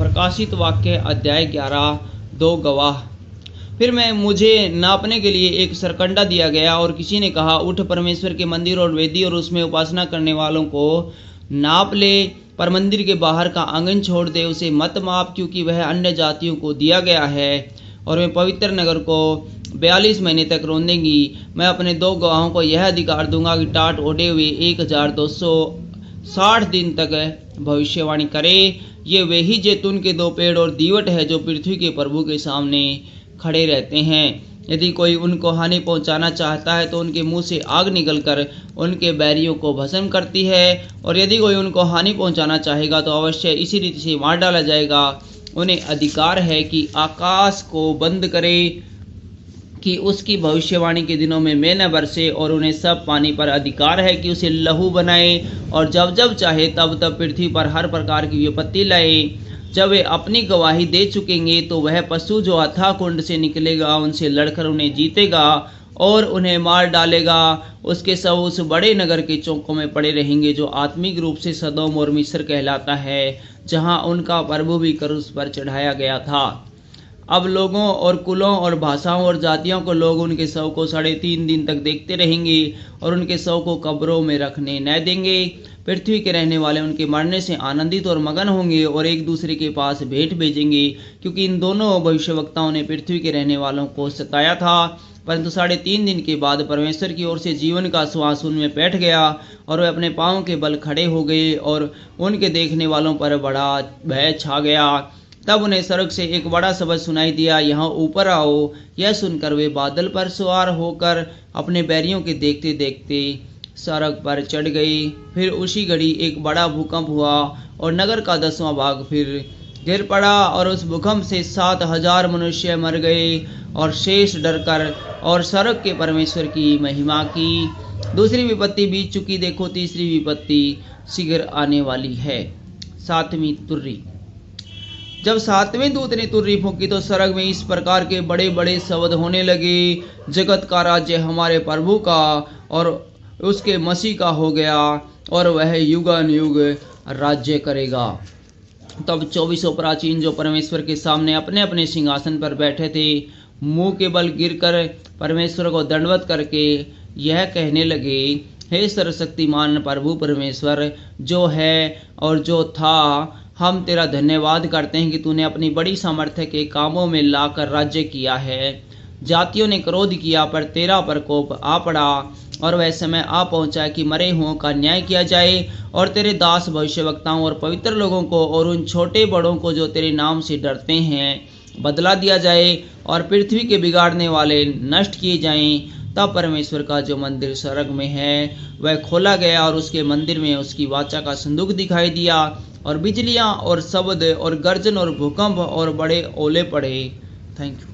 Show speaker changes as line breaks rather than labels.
प्रकाशित वाक्य अध्याय 11 दो गवाह। फिर मुझे नापने के लिए एक सरकंडा दिया गया और किसी ने कहा, उठ परमेश्वर के मंदिर और वेदी और उसमें उपासना करने वालों को नाप ले, पर मंदिर के बाहर का आंगन छोड़ दे, उसे मत माप, क्योंकि वह अन्य जातियों को दिया गया है और वे पवित्र नगर को 42 महीने तक रोंदेंगी। मैं अपने दो गवाहों को यह अधिकार दूंगा कि टाट ओढ़े हुए 1260 दिन तक भविष्यवाणी करे। ये वे ही जैतून के दो पेड़ और दीवट है जो पृथ्वी के प्रभु के सामने खड़े रहते हैं। यदि कोई उनको हानि पहुंचाना चाहता है तो उनके मुंह से आग निकलकर उनके बैरियों को भस्म करती है, और यदि कोई उनको हानि पहुंचाना चाहेगा तो अवश्य इसी रीति से मार डाला जाएगा। उन्हें अधिकार है कि आकाश को बंद करे कि उसकी भविष्यवाणी के दिनों में मैं न बरसे, और उन्हें सब पानी पर अधिकार है कि उसे लहू बनाए, और जब जब चाहे तब तब पृथ्वी पर हर प्रकार की विपत्ति लाए। जब वे अपनी गवाही दे चुकेंगे तो वह पशु जो अथाह कुंड से निकलेगा उनसे लड़कर उन्हें जीतेगा और उन्हें मार डालेगा। उसके सब उस बड़े नगर के चौकों में पड़े रहेंगे जो आत्मिक रूप से सदोम और मिस्र कहलाता है, जहां उनका प्रभु भी क्रूस पर चढ़ाया गया था। अब लोगों और कुलों और भाषाओं और जातियों को लोग उनके शव को 3.5 दिन तक देखते रहेंगे और उनके शव को कब्रों में रखने न देंगे। पृथ्वी के रहने वाले उनके मरने से आनंदित और मगन होंगे और एक दूसरे के पास भेंट भेजेंगे, क्योंकि इन दोनों भविष्यवक्ताओं ने पृथ्वी के रहने वालों को सताया था। परंतु 3.5 दिन के बाद परमेश्वर की ओर से जीवन का श्वास उनमें बैठ गया और वे अपने पांवों के बल खड़े हो गए, और उनके देखने वालों पर बड़ा भय छा गया। तब उन्हें स्वर्ग से एक बड़ा शब्द सुनाई दिया, यहाँ ऊपर आओ। यह सुनकर वे बादल पर सवार होकर अपने बैरियों के देखते देखते स्वर्ग पर चढ़ गए। फिर उसी घड़ी एक बड़ा भूकंप हुआ और नगर का 10वां भाग फिर गिर पड़ा, और उस भूकंप से 7,000 मनुष्य मर गए और शेष डरकर और स्वर्ग के परमेश्वर की महिमा की। दूसरी विपत्ति बीत चुकी, देखो तीसरी विपत्ति शीघ्र आने वाली है। 7वीं तुर्री। जब 7वें दूत ने तुर्री फूंकी तो स्वर्ग में इस प्रकार के बड़े बड़े शब्द होने लगे, जगत का राज्य हमारे प्रभु का और उसके मसीह का हो गया, और वह युगानुयुग राज्य करेगा। तब 24 प्राचीन जो परमेश्वर के सामने अपने अपने सिंहासन पर बैठे थे, मुंह के बल गिरकर परमेश्वर को दंडवत करके यह कहने लगे, हे सर्वशक्तिमान प्रभु परमेश्वर जो है और जो था, हम तेरा धन्यवाद करते हैं कि तूने अपनी बड़ी सामर्थ्य के कामों में लाकर राज्य किया है। जातियों ने क्रोध किया पर तेरा प्रकोप आ पड़ा, और वह समय आ पहुंचा कि मरे हुओं का न्याय किया जाए, और तेरे दास भविष्यवक्ताओं और पवित्र लोगों को और उन छोटे बड़ों को जो तेरे नाम से डरते हैं बदला दिया जाए, और पृथ्वी के बिगाड़ने वाले नष्ट किए जाएं। तब परमेश्वर का जो मंदिर स्वर्ग में है वह खोला गया, और उसके मंदिर में उसकी वाचा का संदूक दिखाई दिया, और बिजलियां और शब्द और गर्जन और भूकंप और बड़े ओले पड़े। Thank you.